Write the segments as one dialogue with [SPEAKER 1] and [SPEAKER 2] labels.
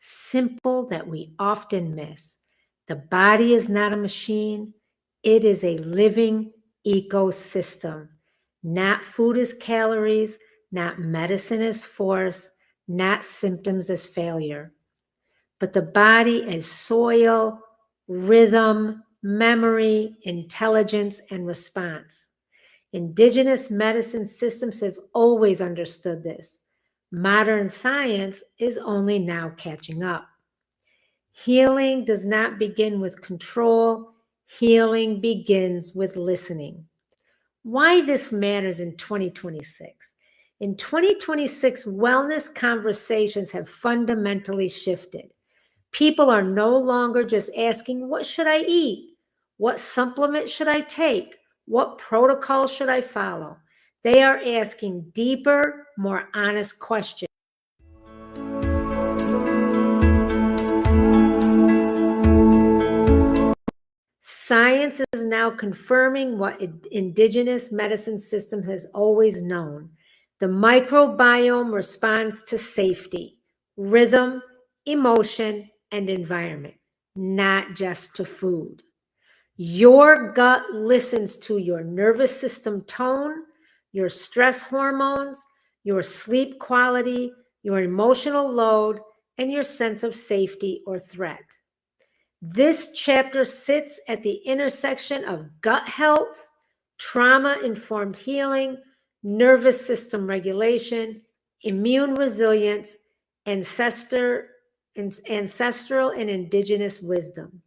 [SPEAKER 1] simple that we often miss. The body is not a machine. It is a living ecosystem. Not food as calories, not medicine as force, not symptoms as failure. But the body as soil, rhythm, memory, intelligence, and response. Indigenous medicine systems have always understood this. Modern science is only now catching up. Healing does not begin with control. Healing begins with listening. Why this matters in 2026. In 2026, wellness conversations have fundamentally shifted. People are no longer just asking, what should I eat? What supplement should I take? What protocol should I follow? They are asking deeper, more honest questions. Science is now confirming what indigenous medicine systems has always known. The microbiome responds to safety, rhythm, emotion, and environment, not just to food. Your gut listens to your nervous system tone, your stress hormones, your sleep quality, your emotional load, and your sense of safety or threat. This chapter sits at the intersection of gut health, trauma-informed healing, nervous system regulation, immune resilience, ancestral and indigenous wisdom.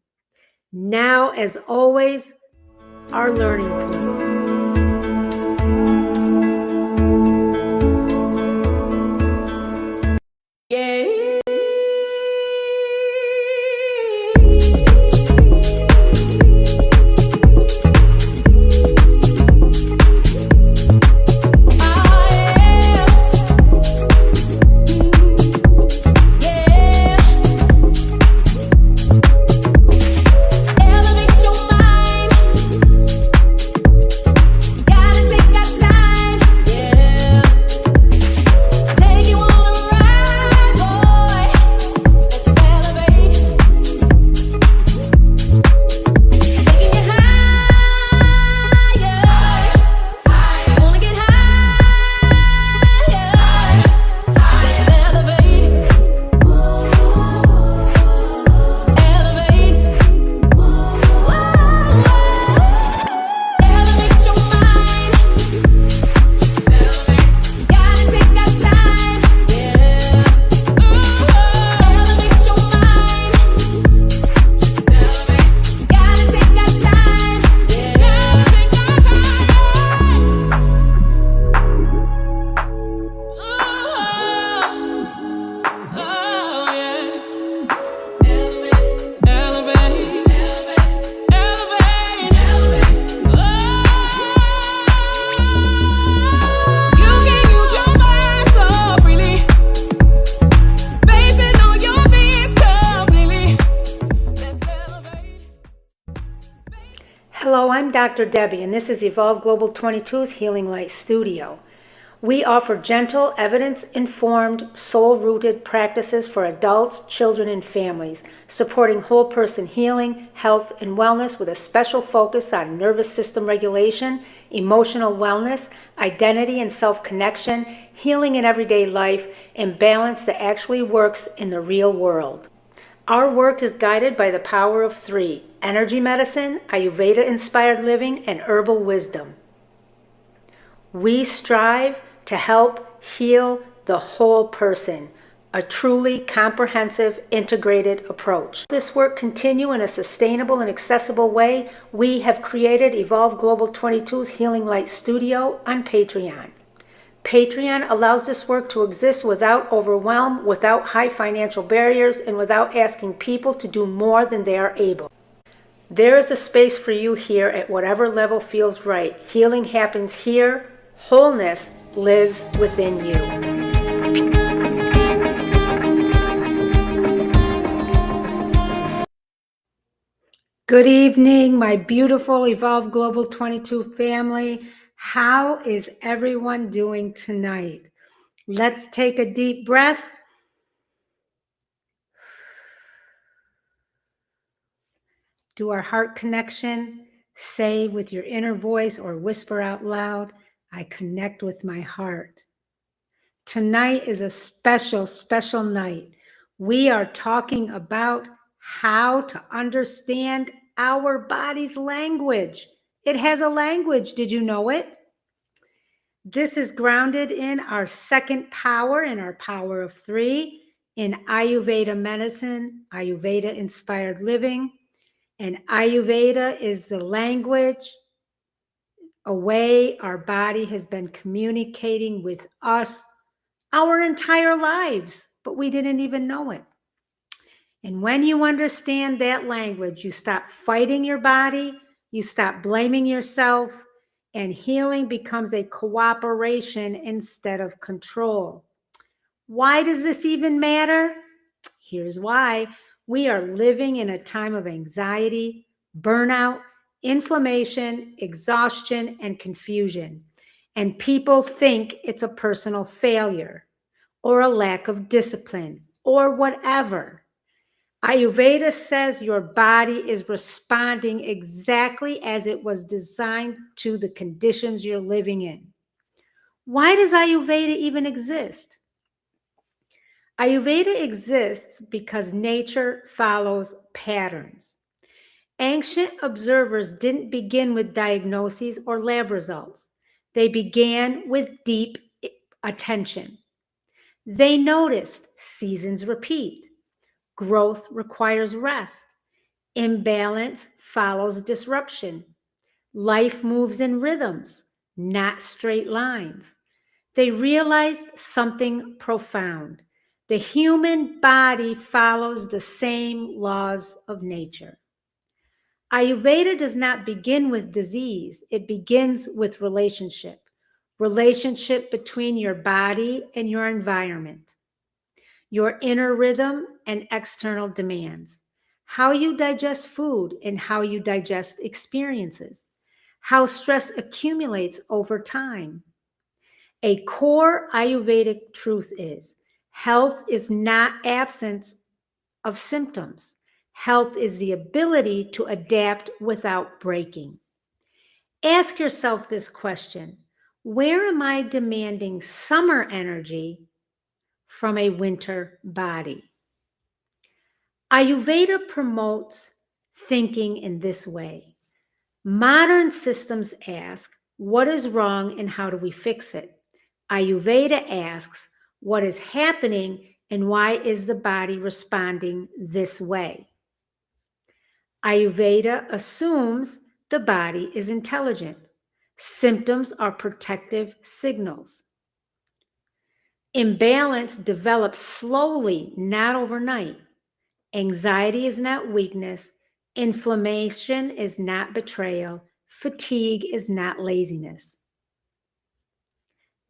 [SPEAKER 1] Now, as always, our learning point. Hello, I'm Dr. Debbie, and this is Evolve Global 22's Healing Light Studio. We offer gentle, evidence-informed, soul-rooted practices for adults, children, and families, supporting whole person healing, health, and wellness with a special focus on nervous system regulation, emotional wellness, identity and self-connection, healing in everyday life, and balance that actually works in the real world. Our work is guided by the power of three: energy medicine, Ayurveda-inspired living, and herbal wisdom. We strive to help heal the whole person, a truly comprehensive, integrated approach. This work continue in a sustainable and accessible way. We have created Evolve Global 22's Healing Light Studio on Patreon. Patreon allows this work to exist without overwhelm, without high financial barriers, and without asking people to do more than they are able. There is a space for you here at whatever level feels right. Healing happens here. Wholeness lives within you. Good evening, my beautiful Evolve Global 22 family. How is everyone doing tonight? Let's take a deep breath. Do our heart connection. Say with your inner voice or whisper out loud, I connect with my heart. Tonight is a special, special night. We are talking about how to understand our body's language. It has a language. Did you know it? This is grounded in our second power, in our power of 3, in Ayurveda medicine, Ayurveda inspired living. And Ayurveda is the language, a way our body has been communicating with us our entire lives, but we didn't even know it. And when you understand that language, you stop fighting your body, you stop blaming yourself, and healing becomes a cooperation instead of control. Why does this even matter? Here's why. We are living in a time of anxiety, burnout, inflammation, exhaustion, and confusion. And people think it's a personal failure or a lack of discipline or whatever. Ayurveda says your body is responding exactly as it was designed to the conditions you're living in. Why does Ayurveda even exist? Ayurveda exists because nature follows patterns. Ancient observers didn't begin with diagnoses or lab results. They began with deep attention. They noticed seasons repeat. Growth requires rest. Imbalance follows disruption. Life moves in rhythms, not straight lines. They realized something profound. The human body follows the same laws of nature. Ayurveda does not begin with disease. It begins with relationship. Relationship between your body and your environment. Your inner rhythm and external demands, how you digest food and how you digest experiences, how stress accumulates over time. A core Ayurvedic truth is health is not absence of symptoms. Health is the ability to adapt without breaking. Ask yourself this question: where am I demanding summer energy from a winter body? Ayurveda promotes thinking in this way. Modern systems ask, what is wrong and how do we fix it? Ayurveda asks, what is happening and why is the body responding this way? Ayurveda assumes the body is intelligent. Symptoms are protective signals. Imbalance develops slowly, not overnight. Anxiety is not weakness. Inflammation is not betrayal. Fatigue is not laziness.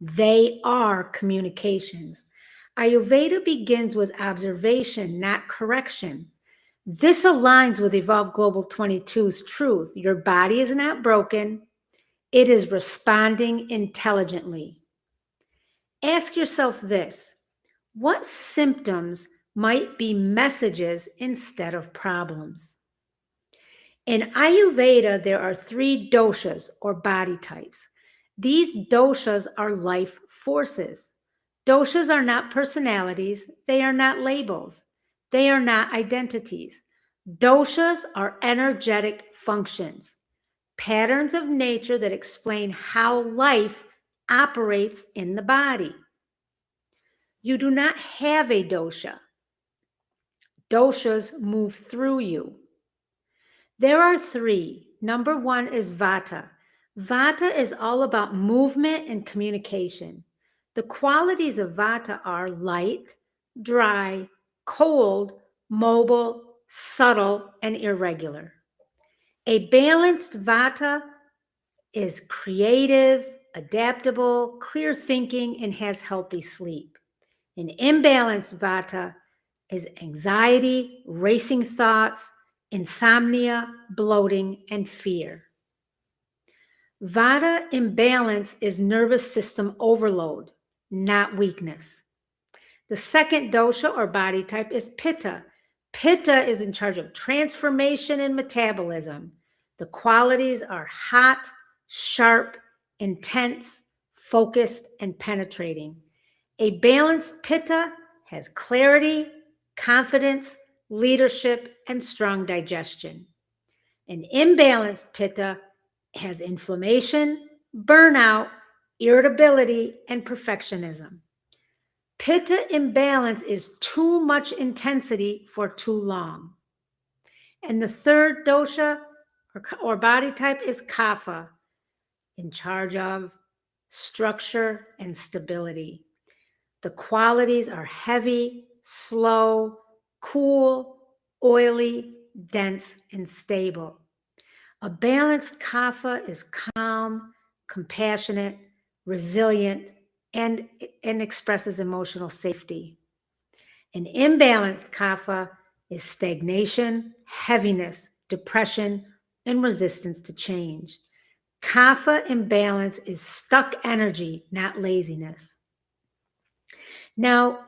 [SPEAKER 1] They are communications. Ayurveda begins with observation, not correction. This aligns with Evolve Global 22's truth. Your body is not broken. It is responding intelligently. Ask yourself this: what symptoms might be messages instead of problems? In Ayurveda, there are 3 doshas or body types. These doshas are life forces. Doshas are not personalities. They are not labels. They are not identities. Doshas are energetic functions, patterns of nature that explain how life operates in the body. You do not have a dosha. Doshas move through you. There are 3. Number 1 is Vata. Vata is all about movement and communication. The qualities of Vata are light, dry, cold, mobile, subtle, and irregular. A balanced Vata is creative, adaptable, clear thinking, and has healthy sleep. An imbalanced Vata is anxiety, racing thoughts, insomnia, bloating, and fear. Vata imbalance is nervous system overload, not weakness. The second dosha or body type is Pitta. Pitta is in charge of transformation and metabolism. The qualities are hot, sharp, intense, focused, and penetrating. A balanced Pitta has clarity, confidence, leadership, and strong digestion. An imbalanced Pitta has inflammation, burnout, irritability, and perfectionism. Pitta imbalance is too much intensity for too long. And the third dosha or body type is Kapha, in charge of structure and stability. The qualities are heavy, slow, cool, oily, dense, and stable. A balanced Kapha is calm, compassionate, resilient, and expresses emotional safety. An imbalanced Kapha is stagnation, heaviness, depression, and resistance to change. Kapha imbalance is stuck energy, not laziness. Now,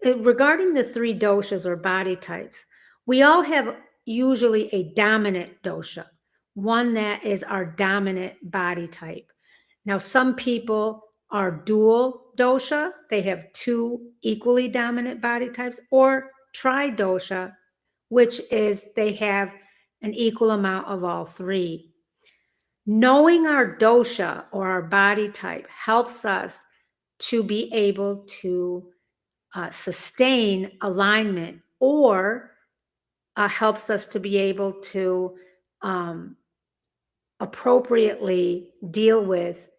[SPEAKER 1] regarding the three doshas or body types, we all have usually a dominant dosha, one that is our dominant body type. Now, some people are dual dosha, they have two equally dominant body types, or tridosha, which is they have an equal amount of all three. Knowing our dosha or our body type helps us to be able to sustain alignment, or helps us to be able to appropriately deal with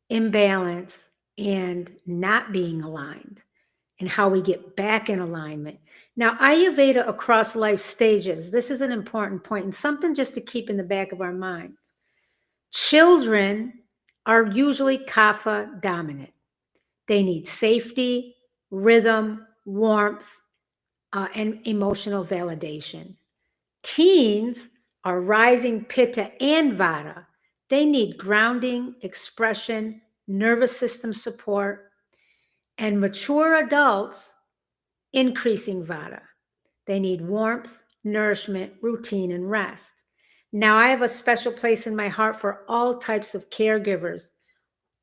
[SPEAKER 1] imbalance and not being aligned, and how we get back in alignment. Now, Ayurveda across life stages, this is an important point and something just to keep in the back of our minds. Children are usually Kapha dominant. They need safety, rhythm, warmth, and emotional validation. Teens are rising Pitta and Vata. They need grounding, expression, nervous system support. And mature adults, increasing Vata. They need warmth, nourishment, routine, and rest. Now, I have a special place in my heart for all types of caregivers.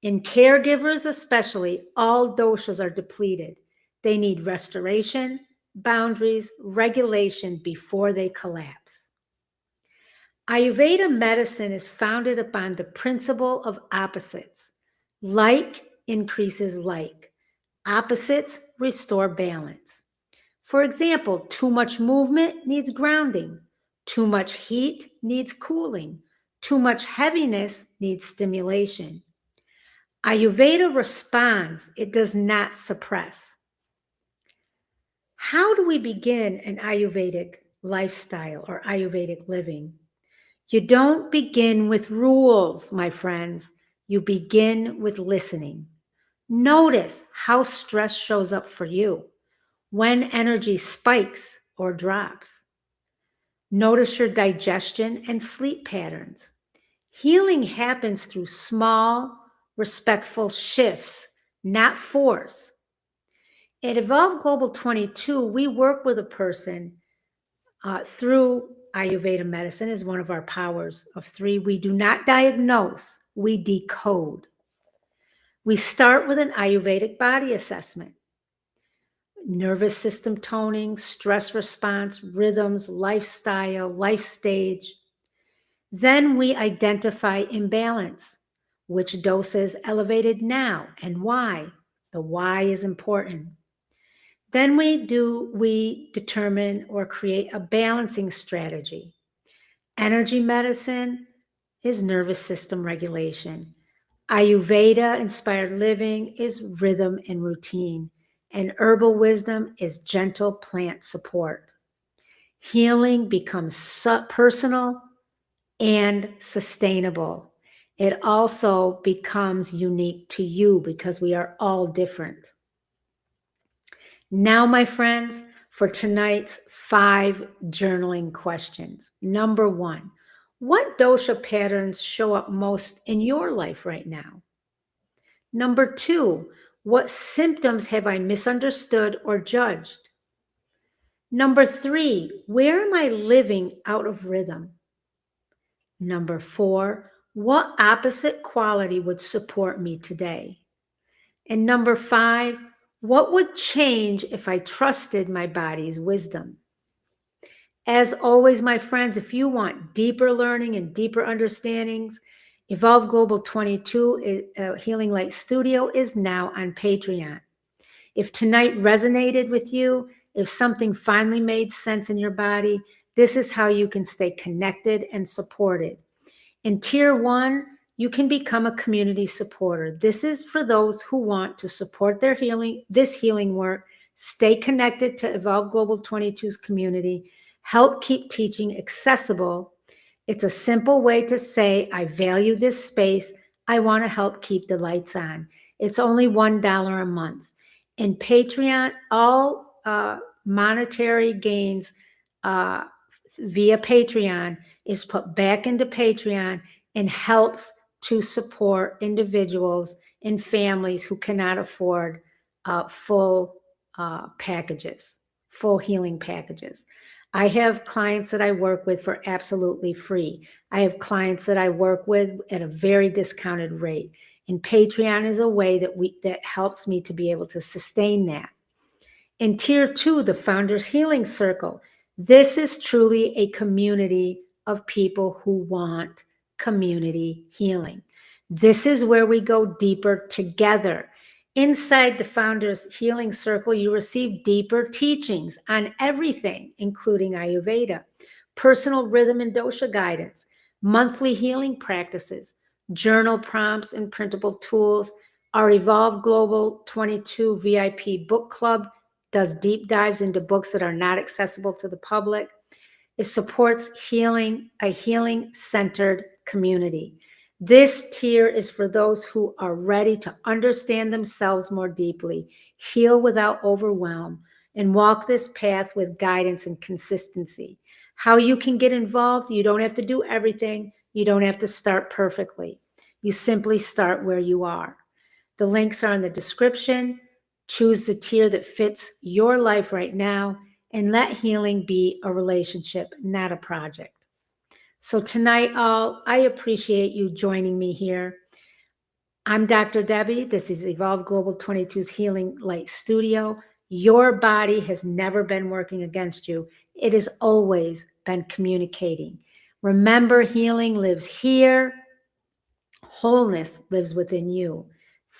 [SPEAKER 1] In caregivers especially, all doshas are depleted. They need restoration, boundaries, regulation before they collapse. Ayurveda medicine is founded upon the principle of opposites. Like increases like. Opposites restore balance. For example, too much movement needs grounding. Too much heat needs cooling. Too much heaviness needs stimulation. Ayurveda responds, it does not suppress. How do we begin an Ayurvedic lifestyle or Ayurvedic living? You don't begin with rules, my friends. You begin with listening. Notice how stress shows up for you, when energy spikes or drops. Notice your digestion and sleep patterns. Healing happens through small, respectful shifts, not force. At Evolve Global 22, we work with a person through Ayurveda medicine is one of our powers of three. We do not diagnose, we decode. We start with an Ayurvedic body assessment. Nervous system toning, stress response, rhythms, lifestyle, life stage. Then we identify imbalance. Which dose is elevated now and why? The why is important. Then we determine or create a balancing strategy. Energy medicine is nervous system regulation. Ayurveda inspired living is rhythm and routine. And herbal wisdom is gentle plant support. Healing becomes personal and sustainable. It also becomes unique to you because we are all different. Now, my friends, for tonight's 5 journaling questions. Number 1, what dosha patterns show up most in your life right now? Number 2, what symptoms have I misunderstood or judged? Number 3, where am I living out of rhythm? Number 4, what opposite quality would support me today? And number 5, what would change if I trusted my body's wisdom? As always, my friends, if you want deeper learning and deeper understandings, Evolve Global 22 Healing Light Studio is now on Patreon. If tonight resonated with you, if something finally made sense in your body, this is how you can stay connected and supported. In Tier 1, you can become a community supporter. This is for those who want to support their this healing work, stay connected to Evolve Global 22's community, help keep teaching accessible. It's a simple way to say, I value this space. I want to help keep the lights on. It's only $1 a month. In Patreon, all monetary gains via Patreon is put back into Patreon and helps to support individuals and families who cannot afford full packages, full healing packages. I have clients that I work with for absolutely free. I have clients that I work with at a very discounted rate. And Patreon is a way that helps me to be able to sustain that. In Tier 2, the Founders Healing Circle, this is truly a community of people who want community healing. This is where we go deeper together. Inside the Founders Healing Circle, you receive deeper teachings on everything, including Ayurveda, personal rhythm and dosha guidance, monthly healing practices, journal prompts and printable tools. Our Evolve Global 22 VIP book club does deep dives into books that are not accessible to the public. It supports healing, a healing-centered community. This tier is for those who are ready to understand themselves more deeply, heal without overwhelm, and walk this path with guidance and consistency. How you can get involved, you don't have to do everything. You don't have to start perfectly. You simply start where you are. The links are in the description. Choose the tier that fits your life right now, and let healing be a relationship, not a project. So tonight, I appreciate you joining me here. I'm Dr. Debbie. This is Evolve Global 22's Healing Light Studio. Your body has never been working against you. It has always been communicating. Remember, healing lives here. Wholeness lives within you.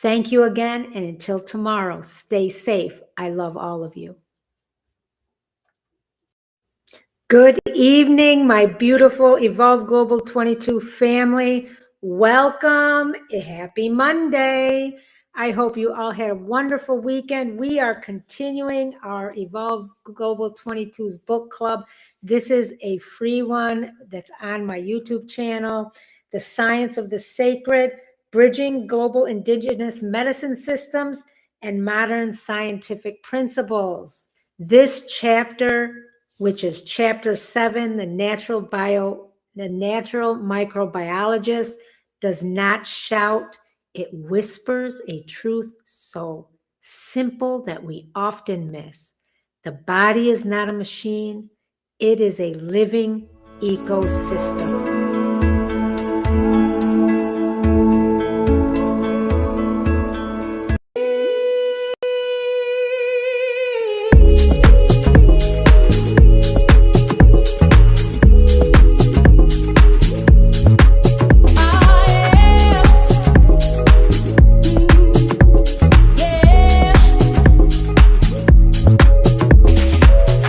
[SPEAKER 1] Thank you again, and until tomorrow, stay safe. I love all of you. Good evening, my beautiful Evolve Global 22 family. Welcome. Happy Monday. I hope you all had a wonderful weekend. We are continuing our Evolve Global 22's book club. This is a free one that's on my YouTube channel, The Science of the Sacred, Bridging Global Indigenous Medicine Systems and Modern Scientific Principles. This chapter, which is chapter 7, the natural microbiologist does not shout, it whispers a truth so simple that we often miss. The body is not a machine, it is a living ecosystem.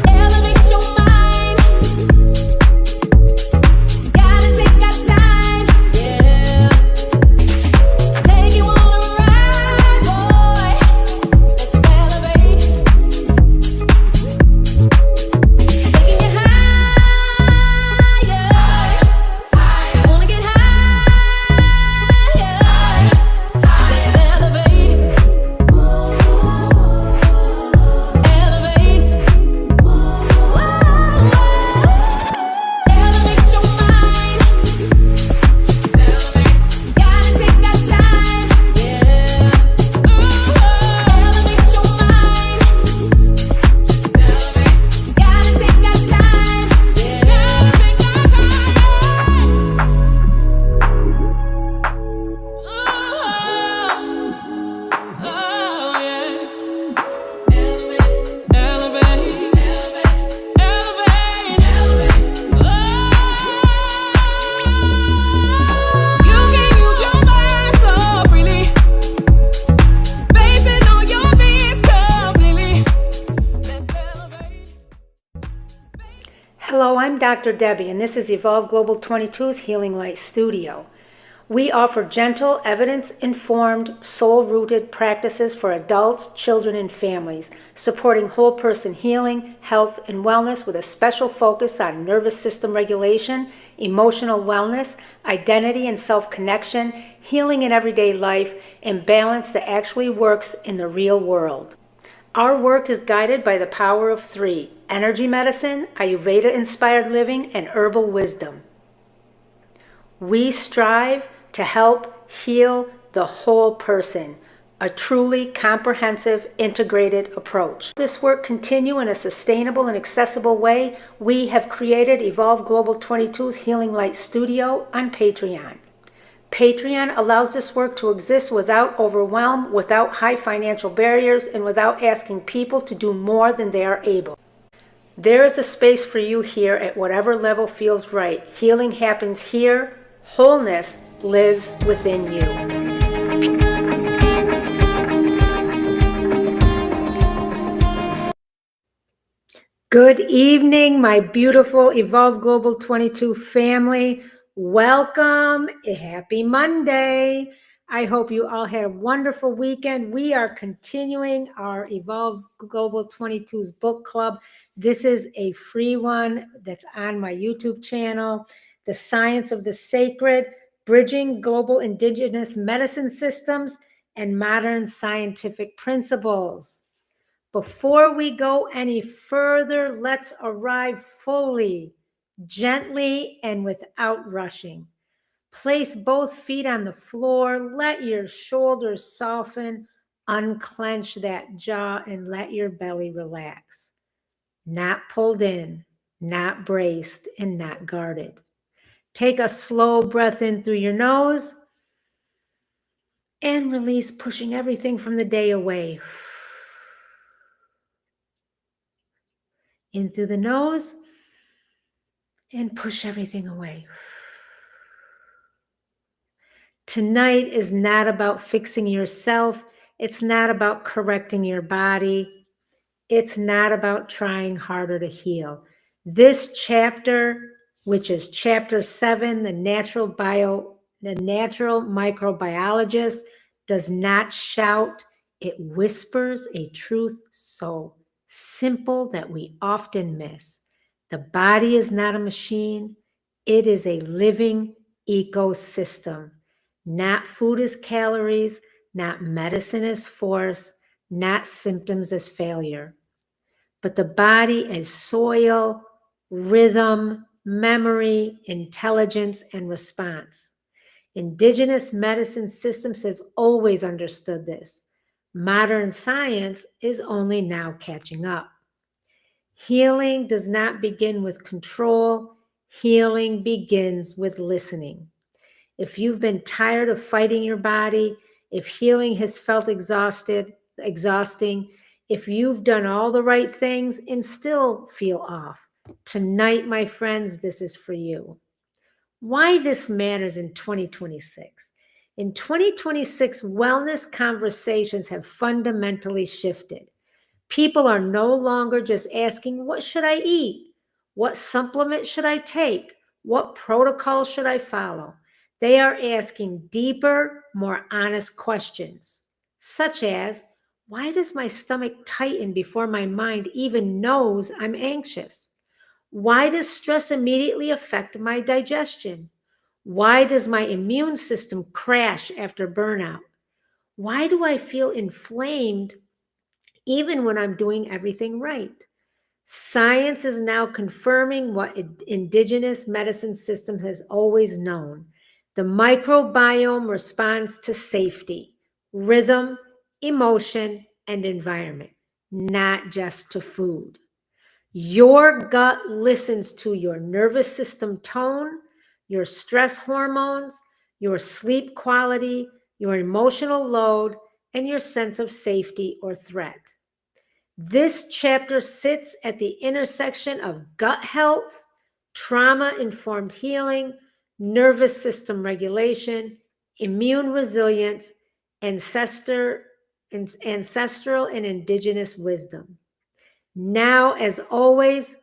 [SPEAKER 2] Elevate your mind.
[SPEAKER 1] Hello, I'm Dr. Debbie, and this is Evolve Global 22's Healing Light Studio. We offer gentle, evidence-informed, soul-rooted practices for adults, children, and families, supporting whole person healing, health, and wellness with a special focus on nervous system regulation, emotional wellness, identity and self-connection, healing in everyday life, and balance that actually works in the real world. Our work is guided by the power of three: energy medicine, Ayurveda-inspired living, and herbal wisdom. We strive to help heal the whole person, a truly comprehensive, integrated approach. This work continue in a sustainable and accessible way. We have created Evolve Global 22's Healing Light Studio on Patreon. Patreon allows this work to exist without overwhelm, without high financial barriers, and without asking people to do more than they are able. There is a space for you here at whatever level feels right. Healing happens here. Wholeness lives within you. Good evening, my beautiful Evolve Global 22 family. Welcome. Happy Monday. I hope you all had a wonderful weekend. We are continuing our Evolve Global 22's book club. This is a free one that's on my YouTube channel, The Science of the Sacred, Bridging Global Indigenous Medicine Systems and Modern Scientific Principles. Before we go any further, let's arrive fully, gently, and without rushing. Place both feet on the floor. Let your shoulders soften. Unclench that jaw and let your belly relax. Not pulled in, not braced, and not guarded. Take a slow breath in through your nose and release, pushing everything from the day away. In through the nose and push everything away. Tonight is not about fixing yourself. It's not about correcting your body. It's not about trying harder to heal. This chapter, which is chapter 7, the natural microbiologist, does not shout. It whispers a truth so simple that we often miss. The body is not a machine. It is a living ecosystem. Not food as calories, not medicine as force, not symptoms as failure, but the body as soil, rhythm, memory, intelligence, and response. Indigenous medicine systems have always understood this. Modern science is only now catching up. Healing does not begin with control. Healing begins with listening. If you've been tired of fighting your body, if healing has felt exhausting, if you've done all the right things and still feel off, tonight, my friends, this is for you. Why this matters in 2026. In 2026, wellness conversations have fundamentally shifted. People are no longer just asking, what should I eat? What supplement should I take? What protocol should I follow? They are asking deeper, more honest questions, such as, why does my stomach tighten before my mind even knows I'm anxious? Why does stress immediately affect my digestion? Why does my immune system crash after burnout? Why do I feel inflamed even when I'm doing everything right? Science is now confirming what indigenous medicine systems has always known. The microbiome responds to safety, rhythm, emotion, and environment, not just to food. Your gut listens to your nervous system tone, your stress hormones, your sleep quality, your emotional load, and your sense of safety or threat. This chapter sits at the intersection of gut health, trauma-informed healing, nervous system regulation, immune resilience, ancestral and indigenous wisdom. Now, as always,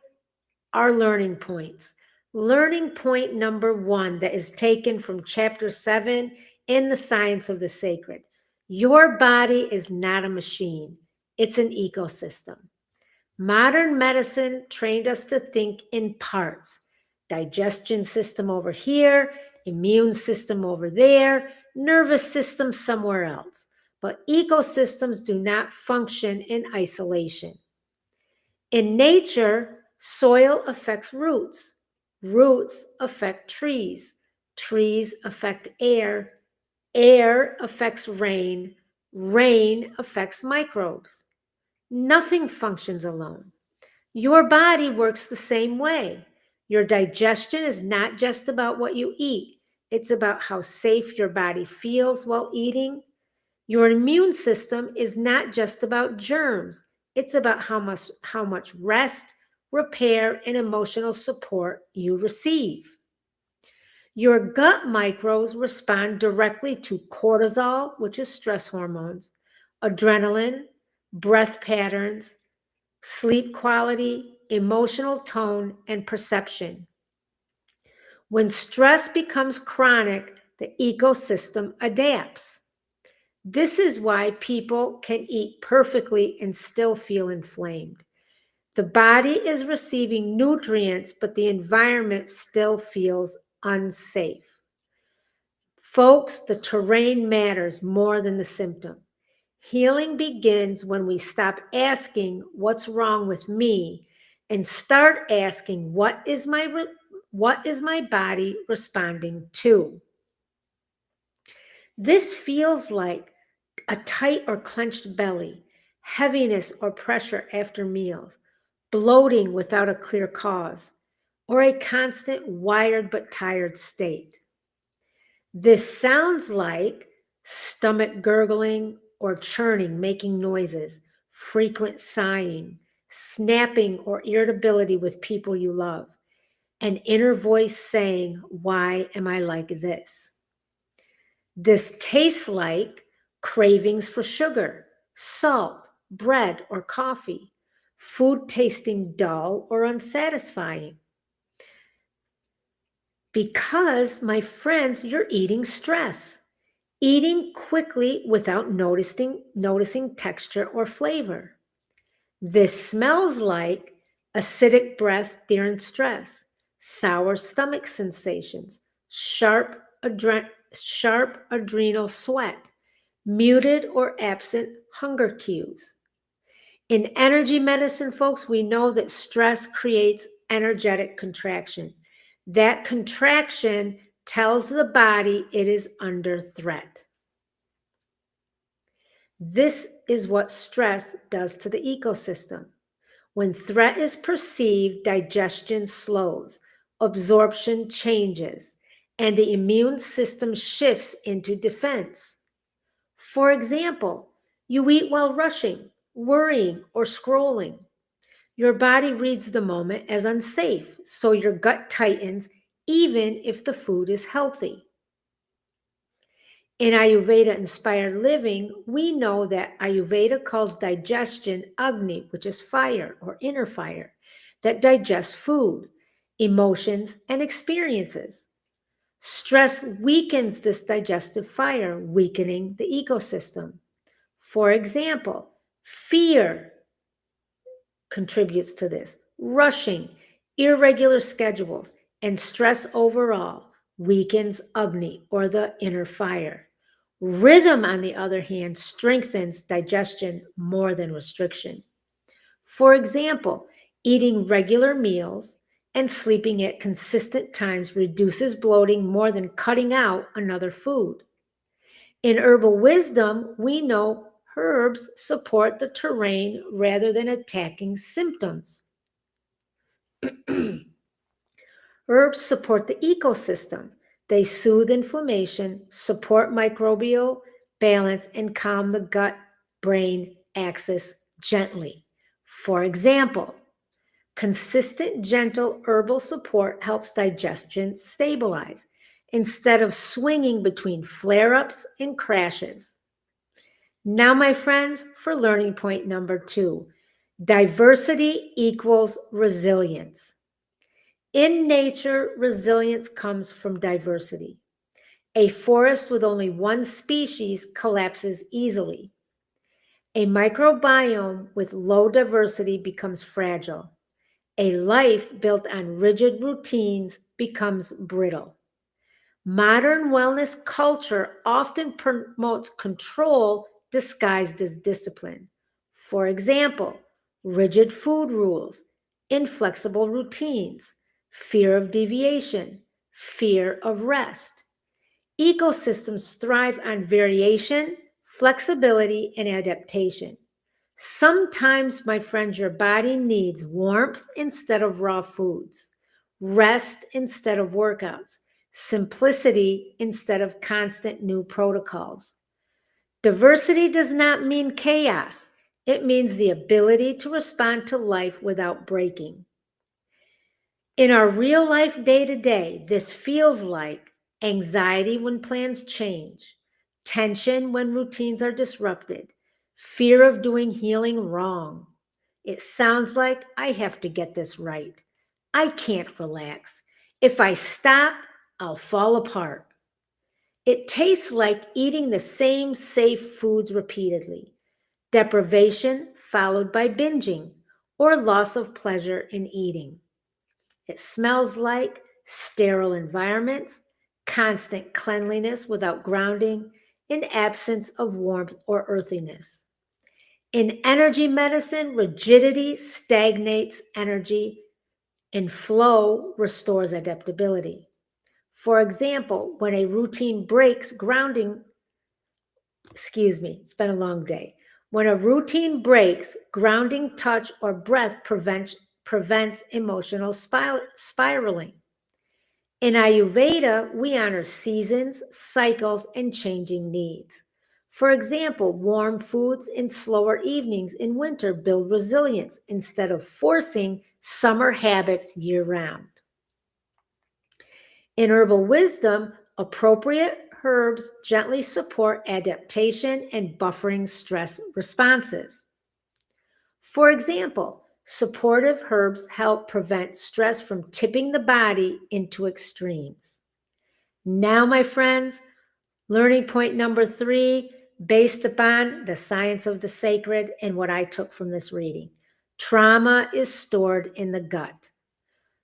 [SPEAKER 1] our learning points. Learning point number 1 that is taken from chapter 7 in The Science of the Sacred. Your body is not a machine. It's an ecosystem. Modern medicine trained us to think in parts. Digestion system over here, immune system over there, nervous system somewhere else. But ecosystems do not function in isolation. In nature, soil affects roots. Roots affect trees. Trees affect air. Air affects rain. Rain affects microbes. Nothing functions alone. Your body works the same way. Your digestion is not just about what you eat. It's about how safe your body feels while eating. Your immune system is not just about germs. It's about how much rest, repair, and emotional support you receive. Your gut microbes respond directly to cortisol, which is stress hormones, adrenaline, breath patterns, sleep quality, emotional tone, and perception. When stress becomes chronic, the ecosystem adapts. This is why people can eat perfectly and still feel inflamed. The body is receiving nutrients, but the environment still feels unsafe. Folks, the terrain matters more than the symptom. Healing begins when we stop asking what's wrong with me and start asking what is my body responding to. This feels like a tight or clenched belly, heaviness or pressure after meals, bloating without a clear cause, or a constant wired but tired state. This sounds like stomach gurgling or churning, making noises, frequent sighing, snapping or irritability with people you love, an inner voice saying, "Why am I like this?" This tastes like cravings for sugar, salt, bread, or coffee, food tasting dull or unsatisfying. Because, my friends, you're eating stress. Eating quickly without noticing texture or flavor. This smells like acidic breath during stress, sour stomach sensations, sharp adrenal sweat, muted or absent hunger cues. In energy medicine, folks, we know that stress creates energetic contraction. That contraction tells the body it is under threat. This is what stress does to the ecosystem. When threat is perceived, digestion slows, absorption changes, and the immune system shifts into defense. For example, you eat while rushing, worrying, or scrolling. Your body reads the moment as unsafe, so your gut tightens even if the food is healthy. In Ayurveda-inspired living, we know that Ayurveda calls digestion Agni, which is fire or inner fire, that digests food, emotions, and experiences. Stress weakens this digestive fire, weakening the ecosystem. For example, fear contributes to this. Rushing, irregular schedules, and stress overall weakens Agni, or the inner fire. Rhythm, on the other hand, strengthens digestion more than restriction. For example, eating regular meals and sleeping at consistent times reduces bloating more than cutting out another food. In herbal wisdom, we know herbs support the terrain rather than attacking symptoms. Herbs support the ecosystem. They soothe inflammation, support microbial balance, and calm the gut-brain axis gently. For example, consistent, gentle herbal support helps digestion stabilize instead of swinging between flare-ups and crashes. Now, my friends, for learning point number 2, diversity equals resilience. In nature, resilience comes from diversity. A forest with only one species collapses easily. A microbiome with low diversity becomes fragile. A life built on rigid routines becomes brittle. Modern wellness culture often promotes control disguised as discipline. For example, rigid food rules, inflexible routines, fear of deviation, fear of rest. Ecosystems thrive on variation, flexibility, and adaptation. Sometimes, my friends, your body needs warmth instead of raw foods, rest instead of workouts, simplicity instead of constant new protocols. Diversity does not mean chaos. It means the ability to respond to life without breaking. In our real life day to day, this feels like anxiety when plans change, tension when routines are disrupted, fear of doing healing wrong. It sounds like I have to get this right. I can't relax. If I stop, I'll fall apart. It tastes like eating the same safe foods repeatedly, deprivation followed by binging, or loss of pleasure in eating. It smells like sterile environments, constant cleanliness without grounding, an absence of warmth or earthiness. In energy medicine, rigidity stagnates energy and flow restores adaptability. For example, when a routine breaks, it's been a long day. When a routine breaks, grounding touch or breath prevents emotional spiraling. In Ayurveda, we honor seasons, cycles, and changing needs. For example, warm foods and slower evenings in winter build resilience instead of forcing summer habits year-round. In herbal wisdom, appropriate herbs gently support adaptation and buffering stress responses. For example, supportive herbs help prevent stress from tipping the body into extremes. Now, my friends, learning point number 3, based upon the science of the sacred and what I took from this reading. Trauma is stored in the gut.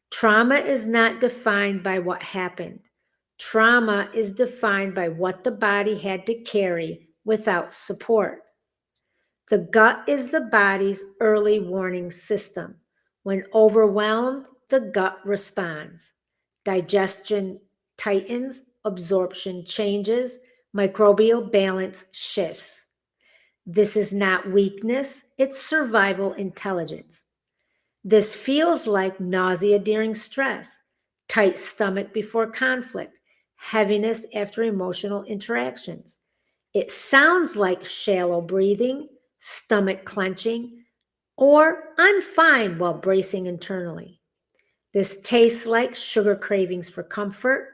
[SPEAKER 1] Trauma is not defined by what happened. Trauma is defined by what the body had to carry without support. The gut is the body's early warning system. When overwhelmed, the gut responds. Digestion tightens, absorption changes, microbial balance shifts. This is not weakness, it's survival intelligence. This feels like nausea during stress, tight stomach before conflict, heaviness after emotional interactions. It sounds like shallow breathing, stomach clenching, or I'm fine while bracing internally. This tastes like sugar cravings for comfort,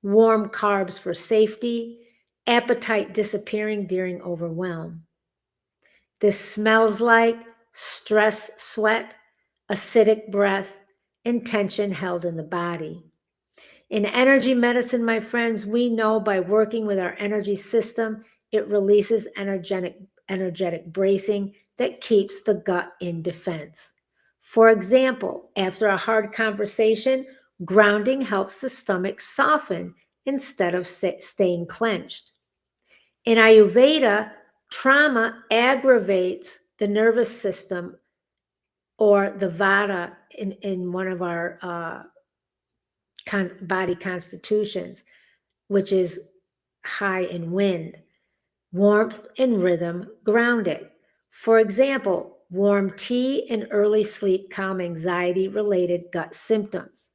[SPEAKER 1] warm carbs for safety, appetite disappearing during overwhelm. This smells like stress sweat, acidic breath, and tension held in the body. In energy medicine, my friends, we know by working with our energy system, it releases energetic bracing that keeps the gut in defense. For example, after a hard conversation, grounding helps the stomach soften instead of staying clenched. In Ayurveda, trauma aggravates the nervous system or the vata in one of our body constitutions, which is high in wind. Warmth and rhythm ground it. For example, warm tea and early sleep calm anxiety-related gut symptoms.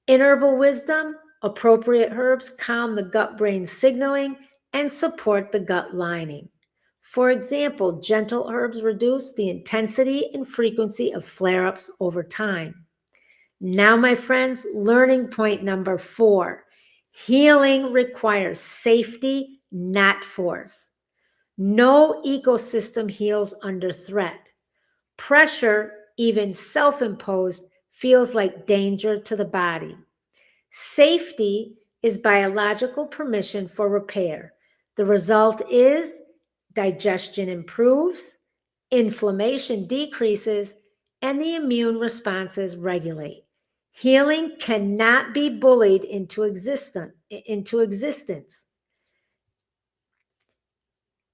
[SPEAKER 1] In herbal wisdom, appropriate herbs calm the gut-brain signaling and support the gut lining. For example, gentle herbs reduce the intensity and frequency of flare-ups over time. Now, my friends, learning point number 4. Healing requires safety, not force. No ecosystem heals under threat. Pressure, even self-imposed, feels like danger to the body. Safety is biological permission for repair. The result is digestion improves, inflammation decreases, and the immune responses regulate. Healing cannot be bullied into existence.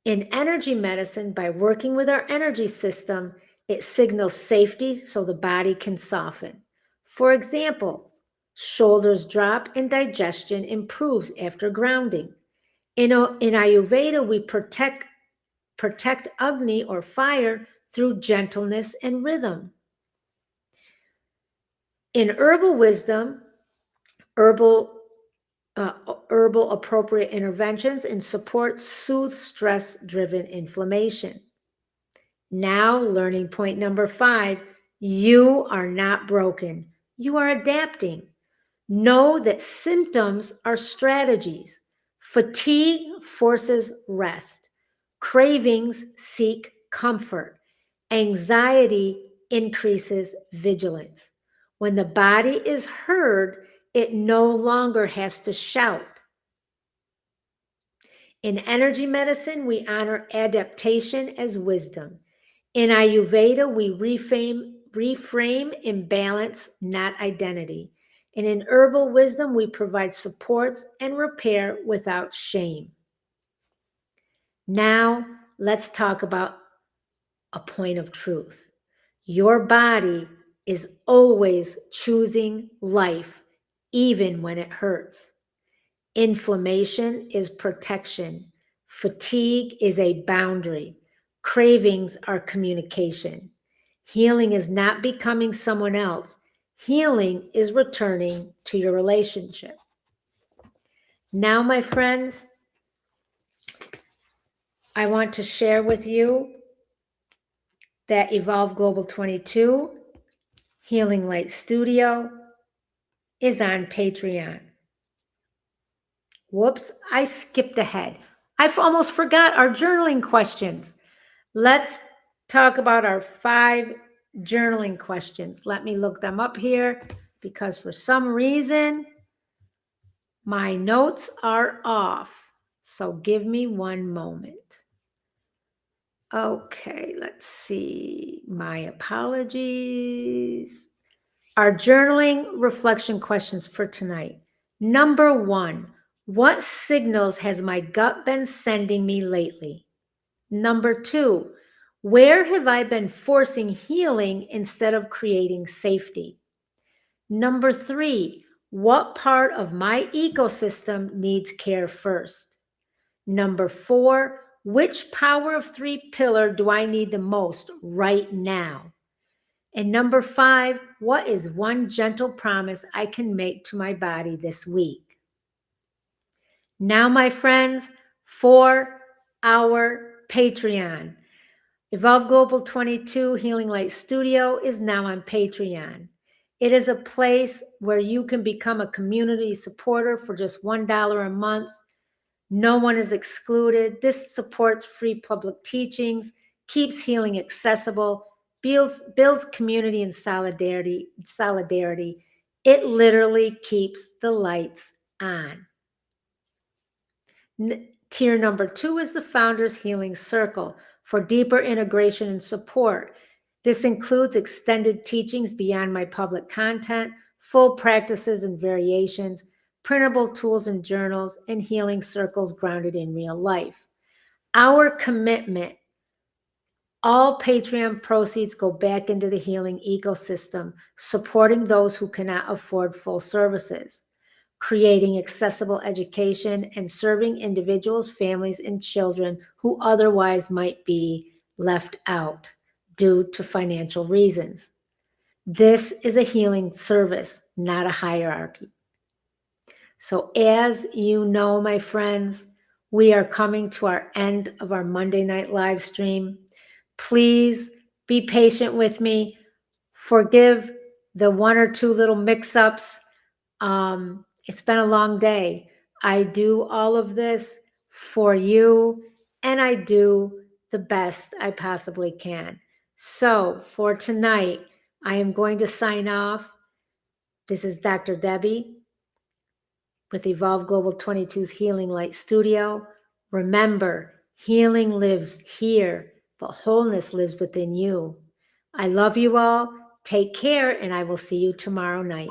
[SPEAKER 1] In energy medicine, by working with our energy system, it signals safety so the body can soften. For example, shoulders drop and digestion improves after grounding. In Ayurveda, we protect Agni or fire through gentleness and rhythm. In herbal wisdom, herbal appropriate interventions and support soothe stress-driven inflammation. Now, learning point number 5, you are not broken. You are adapting. Know that symptoms are strategies. Fatigue forces rest. Cravings seek comfort. Anxiety increases vigilance. When the body is heard, it no longer has to shout. In energy medicine, we honor adaptation as wisdom. In Ayurveda, we reframe imbalance, not identity. And in herbal wisdom, we provide supports and repair without shame. Now, let's talk about a point of truth. Your body is always choosing life, even when it hurts. Inflammation is protection. Fatigue is a boundary. Cravings are communication. Healing is not becoming someone else. Healing is returning to your relationship. Now, my friends, I want to share with you that Evolve Global 22 Healing Light Studio is on Patreon. Whoops, I skipped ahead. I almost forgot our journaling questions. Let's talk about our 5 journaling questions. Let me look them up here because for some reason, my notes are off. So give me one moment. Okay, let's see. My apologies. Our journaling reflection questions for tonight. Number 1, what signals has my gut been sending me lately? Number 2, where have I been forcing healing instead of creating safety? Number 3, what part of my ecosystem needs care first? Number 4, which power of 3 pillar do I need the most right now? And number 5, what is one gentle promise I can make to my body this week? Now, my friends, for our Patreon. Evolve Global 22 Healing Light Studio is now on Patreon. It is a place where you can become a community supporter for just $1 a month. No one is excluded. This supports free public teachings, keeps healing accessible, builds community and solidarity. It literally keeps the lights on. Tier number 2 is the Founders Healing Circle for deeper integration and support. This includes extended teachings beyond my public content, full practices and variations, printable tools and journals, and healing circles grounded in real life. Our commitment, all Patreon proceeds go back into the healing ecosystem, supporting those who cannot afford full services, creating accessible education, and serving individuals, families, and children who otherwise might be left out due to financial reasons. This is a healing service, not a hierarchy. So as you know, my friends, we are coming to our end of our Monday night live stream. Please be patient with me. Forgive the 1 or 2 little mix-ups. It's been a long day. I do all of this for you, and I do the best I possibly can. So for tonight, I am going to sign off. This is Dr. Debbie with Evolve Global 22's Healing Light Studio. Remember, healing lives here, but wholeness lives within you. I love you all. Take care, and I will see you tomorrow night.